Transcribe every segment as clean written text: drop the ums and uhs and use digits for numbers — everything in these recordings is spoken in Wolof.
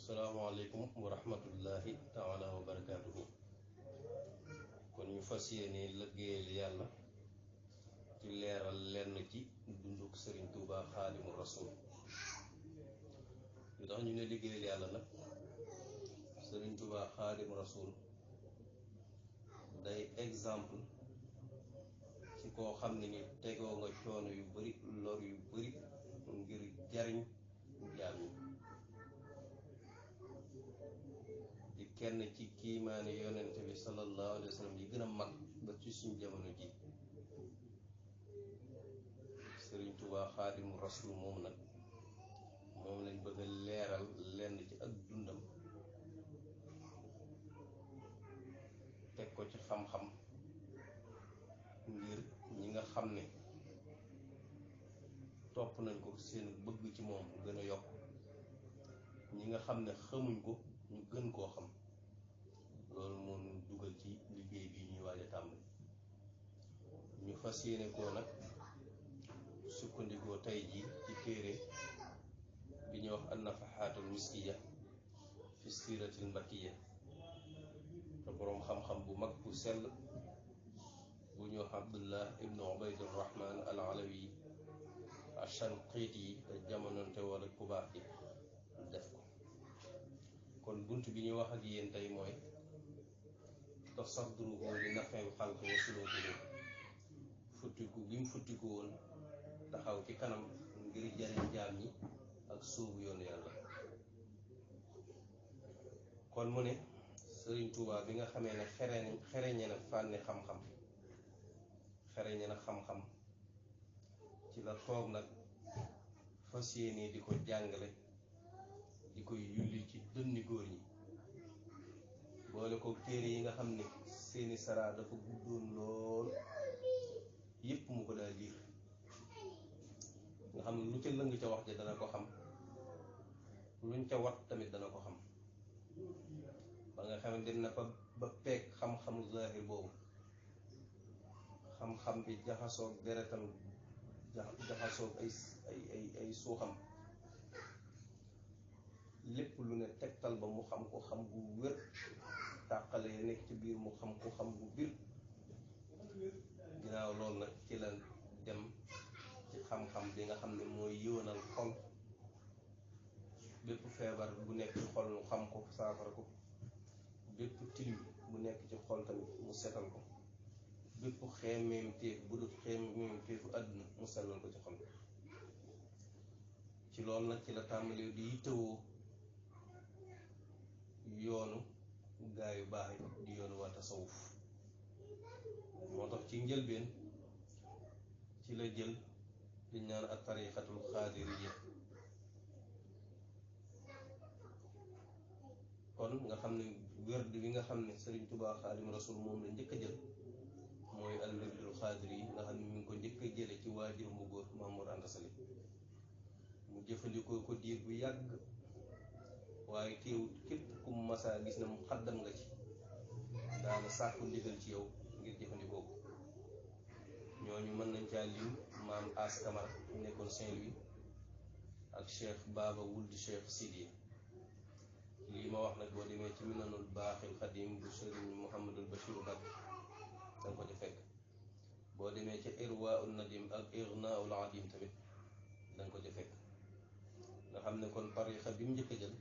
Assalamualaikum warahmatullahi taala wabarakatuh. Kon ñu fasiyene liggéeyal yalla ci leral lenn ci dunduk Serigne Touba Khadimur Rasul. Li tax ñu ne liggéeyal yalla nak Serigne Touba Khadimur Rasul day exemple ci ko xamni ni tego nga coono yu bari lor yu bari ngir jariñ jaam yi. Di kenn ci kiimaane yonente bi sallallahu alayhi wa sallam yi gën a mag ba ci suñ jamono ji Sëriñ Tuubaa Xaadimu Rasuul moom nag moom lañ bëgg a leeral lenn ci ak dundam teg ko ci xam-xam ngir ñi nga xam ne topp nañ ko seen bëgg ci moom gën a yokk ñi nga xam ne xamuñ ko ñu gën koo xam. Loolu moo ñu dugal ci liggéey bi ñuy waaj a tàmbali ñu fas yéene koo nag sukkandikoo tey ji ci téere bi ñuy wax an-Nafahatul Miskiya fi siratil Mbakkiya te boroom xam-xam bu mag bu sell bu ñuy wax Abdullah ibnu Ubaydur Rahman al-Alawi ash-Shanqiti te jamononte war ak ku baax yi def ko. Kon bunt bi ñuy wax ak yéen tey mooy tasadduruhu li naf'il xalqi wa sulukihi, futtiku bi mu futtiku woon taxaw ci kanam ngir jariñ jaam ñi ak sóobu yoonu yàlla. Kon mu ne Sëriñ Tuubaa bi nga xamee ne xereñe na fànni xam-xam xereñe na xam-xam ci la toog nag fas yéene di ko jàngale di koy yulli ci dënni góor ñi boole ko téere yi nga xam ne seeni saraa dafa guddoon lool yépp mu ko daa liir nga xam ne lu ca lëng ca wax ja dana ko xam luñ ca wat tamit dana ko xam ba nga xam ne dem na ba peeg xam-xamu zahir boobu xam-xam bi jaxasoog deretam jaxasoog ay suuxam lépp lu ne tegtal ba mu xam ko xam bu wér tàqale nekk ci biir mu xam ko xam bu bir ginnaaw loolu nag ci la dem ci xam-xam bi nga xam ne mooy yëwanal xol bépp feebar bu nekk ci xol mu xam ko saafara ko bépp tilim bu nekk ci xol tamit mu setal ko bépp xeemeem téef bu dul xeemeem téefu àdduna mu sellal ko ci xol ci loolu nag ci la tàmbalee di yittewoo yoonu gaa yu baax yi di yoonu waa tasawuf moo tax ci njëlbeen ci la jël di ñaan ak tariqatul xaadiriya kon nga xam ne werd bi nga xam ne Sëriñ Tuubaa Xaadimu Rasuul moom la njëkk a jël mooy al wirdul xaadiri yi nga xam ne mi ngi ko njëkk a jële ci waajur mu góor Maam Mor Anta Sali mu jëfandikoo ko diir bu yàgg waaye teewut képp ku masaa gis na mu xaddam nga ci daana sàkku ndigal ci yow ngir jëfandikoo ko ñooñu mën nañ caa lim maam As Kamara nekkoon Saint-Louis ak Cheikh Baba Wuld Cheikh Sidiya lii ma wax nag boo demee ci Minanul Baaxil Xadim bu Sëriñ Mouhamadul Bachir Mbacké danga ko ci fekk boo demee ca Irwaa'un Nadim ak Ignaa'ul Adim tamit danga ko ci fekk nga xam ne kon tarixa bi mu njëkk a jël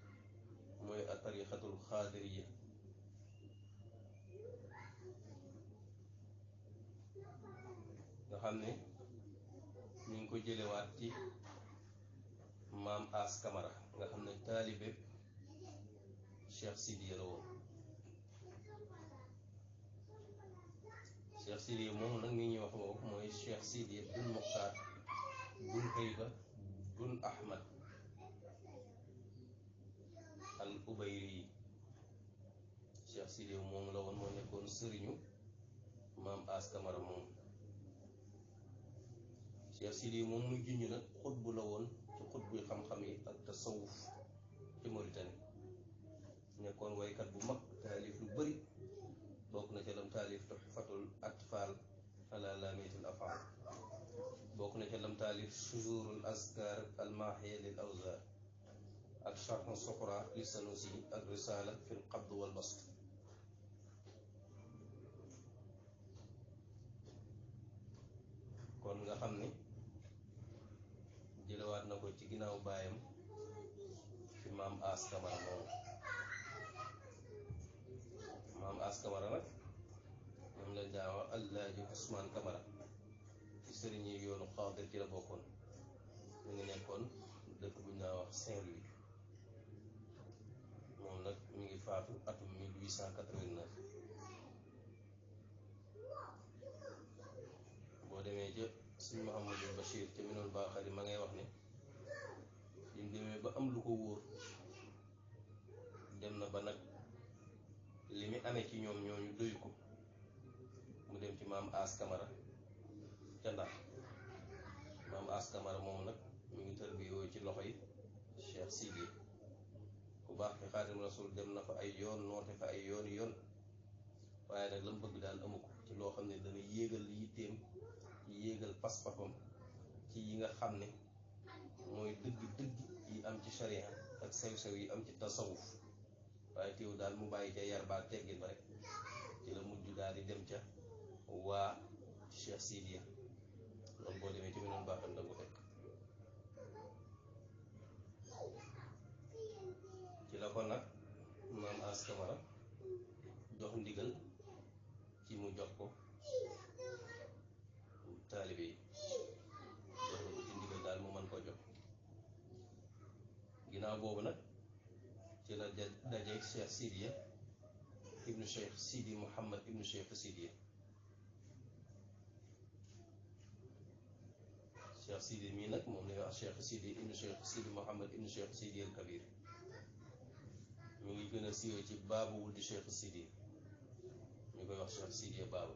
mooy a tariqatul xaadiriya nga xam ne ñu ngi ko jëlewaat ci maam As Kamara nga xam ne taalibe Cheikh Sidiya la woon Cheikh Sidiya moom nag mi ñuy wax boobu mooy Cheikh Sidiya bun Muxtaar bun Hayba bun Ahmad al Ubayri yi Cheikh Sidiya moom la woon moo nekkoon sëriñu maam As Kamara moom Cheikh Sidiya moom muy junj nag xutbu la woon ci xutbuy xam-xam yi ak tasawuf ci Mauritanie nekkoon waykat bu mag taalif lu bari bokk na ca lam taalif Tuhfatul Atfal ala laamiyatil afaal bokk na ca lam taalif Shuzurul Azkar al Maahiya lil Awzar ak Sharh Sukhra li Sanusi ak Risala fil qabd wal bast. kon nga xam ne jëlewaat na ko ci ginnaaw baayam ci maam As Kamara moomu. maam As Kamara nag moom lañ daa wax Alaaji Ousmane Kamara ci sëriñ yi yoonu xaadir ci la bokkoon. mu ngi nekkoon dëkk bu ñu daa wax Saint-Louis. moom nag mi ngi faatu atum 1889. boo demee ca sëñ Mouhamadou Bachir ca Minul Baaxari ma ngay wax ne liñ demee ba am lu ko wóor dem na ba nag li mu amee ci ñoom ñooñu doyu ko mu dem ci maam As Kamara ca Ndar. maam As Kamara moom nag mi ngi tër bi yooyu ci loxo yi Cheikh Sidi ku baax ki Xaadim Rasul dem na fa ay yoon noote fa ay yoon yoon waaye nag la mu bëgg daal amu ko ci loo xam ne dana yéegal yitteem yéegal pas-papam ci yi nga xam ne mooy dëgg-dëgg yi am ci sharia ak sew-sew yi am ci tasawuf. waaye teew daal mu bàyyi ca yar baag teggin ba rek ci la mujj daal di dem ca waa Cheikh Sidiya. loolu boo demee ci meneen baaxam da nga ko fekk. ci la ko nag maam As Kamara jox ndigal ci mu jox ko taalibe yi jox na ko ci ndigal daal mu mën ko jox. ginnaaw boobu nag ci la dajeeg Cheikh Sidiya ibnu Cheikh Sidi Mouhamad ibnu Cheikh Sidiya. Cheikh Sidi mii nag moom la ñuy wax Cheikh Sidi ibnu Cheikh Sidi Mouhamad ibnu Cheikh Sidi al Kabir. ñu ngi gën a siiwee ci baabu wuldi Cheikh Sidi ñu koy wax Cheikh Sidiya Baba.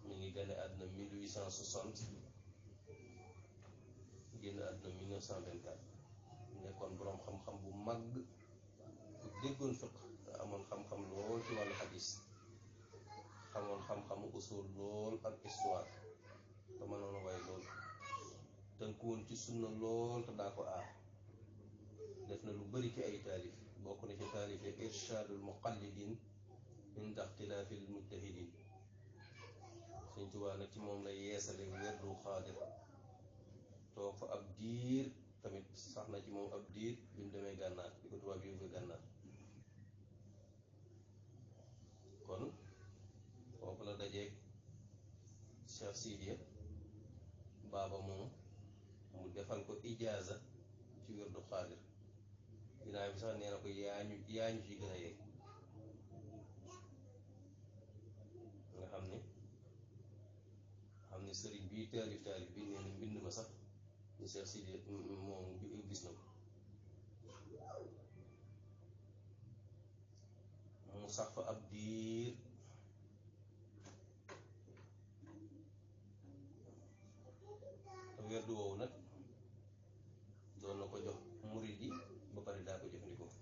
mi ngi gane àdduna 1860 génn àdduna 1924. nekkoon boroom xam-xam bu mag bu déggoon fiq te amoon xam-xam lool ci wàllu xadis, xamoon xam-xamu usul lool ak histoire te mënoon a way lool, tënku woon ci sunna lool te daa ko aar. def na lu bari ci ay taalif, bokk na ci taalif yi irshaadul muqallidin inda ixtilaafil mujtahidin. Sëñ Tuubaa nag ci moom la yeesale werdu xaadir, toog fa ab diir tamit, sax na ci moom ab diir bi mu demee gànnaar, di ko tubaab yóbbu gànnaar. kon foofu la dajeeg Cheikh Sidiya Baba moom mu defal ko ijaaza ci werdu xaadir. ginnaaw bi sax nee na ko yaa ñu ci gën a yegg. nga xam ne sëriñ bii taalif bi nee na mbind ma sax ñu Cheikh Sidiya moom gis na ko. mu sax fa ab diir, te werdu woowu nag doon na ko jox murid yi ba pare daa ko jëfandikoo.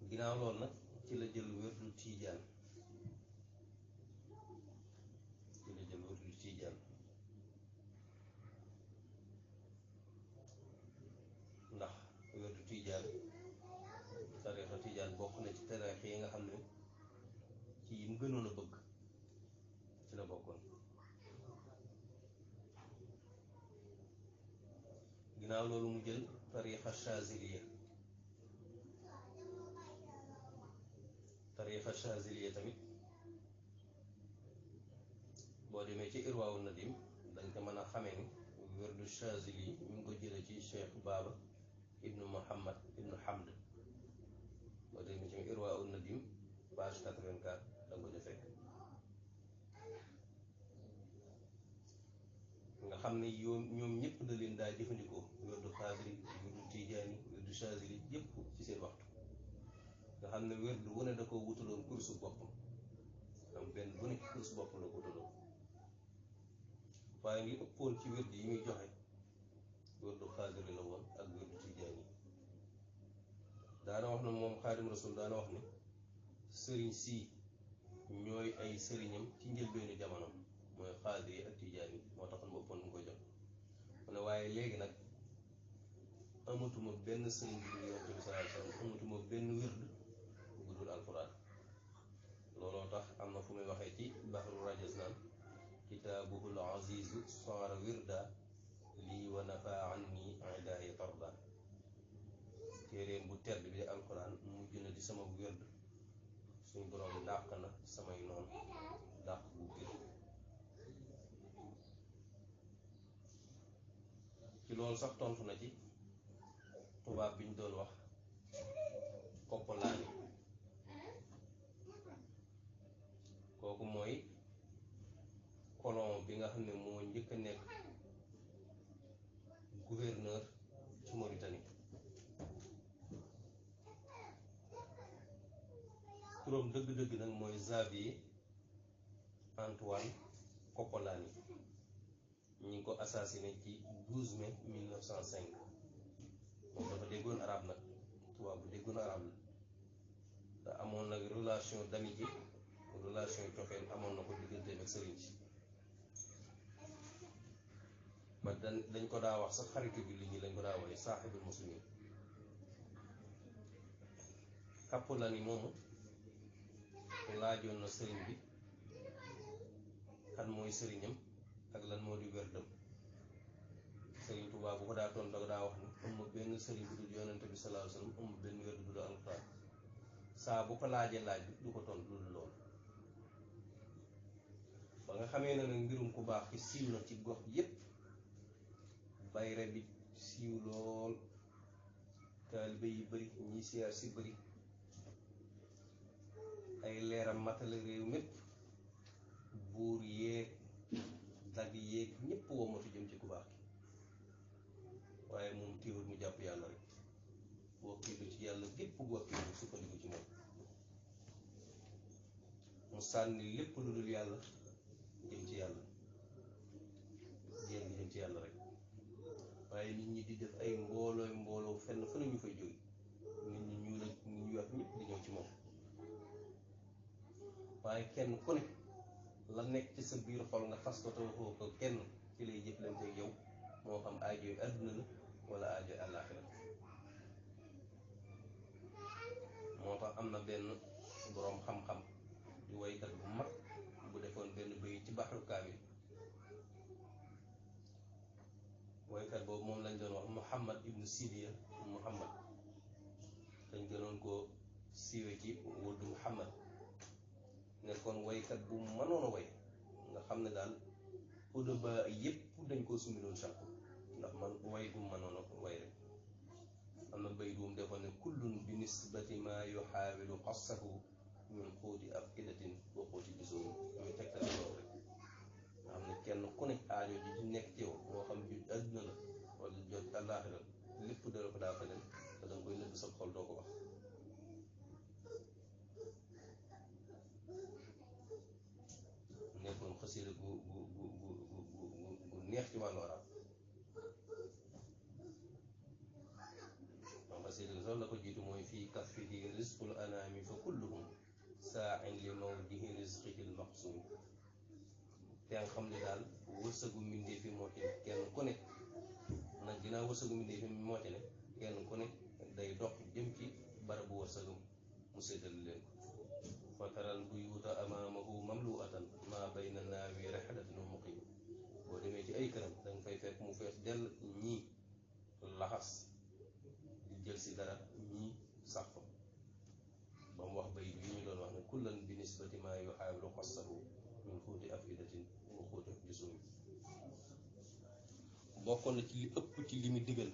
ginnaaw loolu nag ci la jël werdu tiijaan, ndax werdu tiijaan, tariixa tiijaan bokk na ci tariixa yi nga xam ne ci yim gënoon a bëgg ci la bokkoon. ginnaaw loolu mu jël tariixa Chaziliya tamit boo demee ci Irwaawu Nadim dañ ko mën a xamee ni werdu Chazili ñu ngi ko jële ci Cheikh Baba ibnu Muhammad ibnu Hamd. boo demee ci Irwaawu Nadim page 84 da nga ko fekk. nga xam ne ñoom ñëpp da leen daa jëfandikoo werdu xaadiri, werdu tijaani, werdu Chazili yëpp ci seen waxtu. nga xam ne werdu wu ne da ko wutaloon kursu boppam, am benn bu ne kursu boppam la ko wutaloon. waaye li ëppoon ci werdu yi muy joxe werdu xaadiri la woon ak werdu tijaani. daana wax na moom Xaadim Rasul daana wax ne sëriñ sii ñooy ay sëriñam ci njëlbeenu jamono, mooy xaadir yi ak tijaan yi moo taxoon ma ëppoon mu koy jox mu ne waaye léegi nag amatuma benn sëriñ bu dul yonent bi sallallahu alayhi wasallam amatuma benn wird bu dul alquran looloo tax am na fu muy waxee ci baxru rajas naan kitaabuhul azizu saara wirda lii wa nafa anni idaahi tarda téeréem bu tedd bi alquran mujj na di sama wird suñ boroom dàq na samay noon dàq bu bir ci loolu sax tontu na ci tubaab bi ñu doon wax Koppolaani kooku mooy colon bi nga xam ne moo njëkk a nekk gouverneur ci Mauritanie turam dëgg-dëgg nag mooy Xavier Antoine Koppolaani ñi ngi ko assassiné ci 12 mai 1905 moom dafa déggoon arab nag tubaab bu déggoon arab la te amoon nag relation d'amitié relation cofeel amoon na ko digganteem ak sëriñ si ba dañ ko daa wax sax xaritu bi li ñi lañ ko daa wooye saaxibul muslimin Koppolaani moomu laajoon na sëriñ bi kan mooy sëriñam ak lan moo di werdam sëriñ Tuubaa bu ko daa tontu da daa wax ni amul benn sëriñ bu dul yonente bi sallallahu alayhi wasallam amul benn werd bu dul alxuraan saa bu ko laajee laaj bi du ko tontu lu dul loolu ba nga xamee ne nag mbirum ku baax ki siiw na ci gox yépp bayre bi siiw lool taalibe yi bëri ñi siyaar si bëri ay leeram matale réew mépp buur yéeg dagg yéeg ñépp womatu jëm ci ku baax ki waaye moom téewul mu jàpp yàlla rek wakkilu ci yàlla gépp wakkilu sukkandiku ci moom mu sànni lépp lu dul yàlla jëm ci yàlla jéem jëm ci yàlla rek waaye nit ñi di def ay mbooloo fenn fa ñu fay jóge nit ñi ñu la ñu wax ñëpp di ñëw ci moom waaye kenn ku ne la nekk ci sa biir xol nga fas ko te waxoo ko kenn ci lay jëflante yow moo xam aajoy àdduna la wala aajoy àllaaxira moo tax am na benn boroom xam-xam di waykat bu mag bu defoon benn bëy ci baxru kaamil waykat boobu moom lañ doon wax Muhammad ibnu Sidiya Muhammad dañ gënoon ko siiwe ci wuddu Muhammad nekkoon waykat bu mënoon a way nga xam ne daal udaba yépp dañ koo sumiloon sàkku ndax man way bu mënoon a way rek am na bay duum defoon ne kullun bi nisbati ma yuxaawilu xassahu min xuuti afidatin wa xuuti gisoon muy tegtal loolu rek nga xam ne kenn ku ne aajo ji di nekk ci yow moo xam ju àdduna la wala jot àllaaxira lépp dara ko daa feneen te danga koy nëbb sa xol doo ko wax nekkoon xasida gu neex ci wàllu arab moom xasida sax la ko jiitu mooy fii kaffihi rizqul anaami fa kulluhum saain li mawdihi rizqihi lmaqsuum te nga xam ne daal wërsëgu mbindee fi moo ci ne kenn ku ne nag dinaa wërsëgu mbindee fi moo ci ne kenn ku ne day dox jëm ci barabu wërsëgam mu séddal leen ko fa taral buyuuta amaamahu mamluatan maa bayna naawi rexlatin wa muqim boo demee ci ay këram danga fay fekk mu fees dell ñii laxas di jël si dara ñii sax fa ba mu wax bay bi ñu doon wax ne kullan bi nisbati maa yuxaawilu xassahu min xuuti afidatin wa xuuti jusumi bokkoon na ci li ëpp ci li mu digal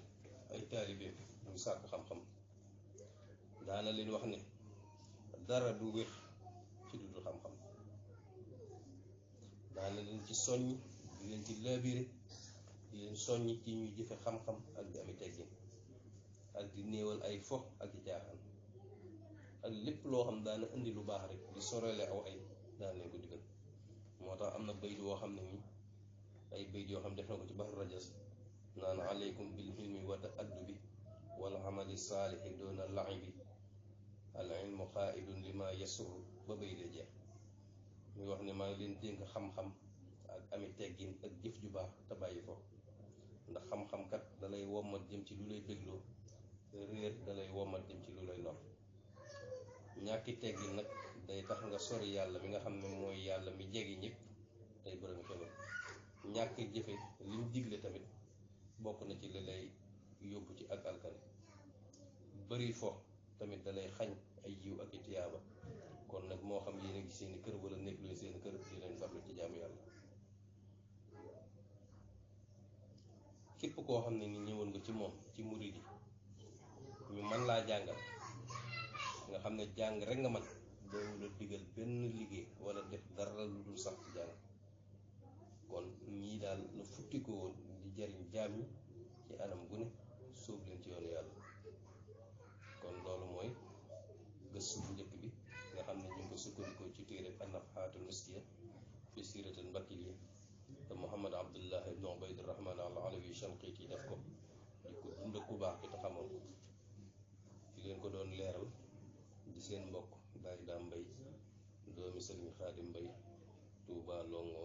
ay taalibeem ñu sàkk xam-xam daana leen wax ne dara du wér ci dudul xam-xam daana leen ci soññ di leen ci labiré di leen soññ ci ñuy jëfe xam-xam ak di ami teggin ak di néewal ay fo ak di caaxaan ak lépp loo xam daana indi lu baax rek di sorele aw ay daan leen ko digal moo tax am na bayt woo xam ne nii ay bayt yoo xam def na ko ci baxru rajas naan aleykum bil hilmi wa ta'addubi wal amali saalixi doona laibi al ilmu xaaidun li ma yasuru ba bay dee jeex muy wax ne maa ngi leen dénk xam-xam ak ami teggin ak jëf ju baax te bàyyi ko ndax xam-xam kat dalay wommat jëm ci lu lay bégloo réer dalay wommat jëm ci lu lay lor ñàkki teggin nag day tax nga sori yàlla mi nga xam ne mooy yàlla mi jege ñëpp tey borom xewal ñàkk jëfe liñ digle tamit bokk na ci li lay yóbbu ci ak alkane bëri fo tamit dalay xañ ay yiw ak i tiyaaba kon nag moo xam yéen a ngi seeni kër wala nekk leen seeni kër di leen farlu ci jaamu yàlla képp koo xam ne ni ñëwoon nga ci moom ci murid yi ñu mën laa jàngal nga xam ne jàng rek nga man doomu la digal benn liggéey wala def dara lu dul sax ci jàng kon ñii daal la futti ko woon di jariñ jaam yi ci anam gu ne sóob leen ci yoonu yàlla kon loolu mooy gëstu bu njëkk bi nga xam ne ñu ngi ko sukkandikoo ci téere an-Nafhaatul Miskiyya fi siiratil Mbakkiya te Muhammad Abdullah ibn Ubaydurrahman al-Alawi Shanqiiti def ko di ko dund ku baax ki te xamoon ko di leen ko doon leeral di seen mbokk Baye Dame Mbaye doomi Sëriñ Xaadim Mbaye Touba Longhor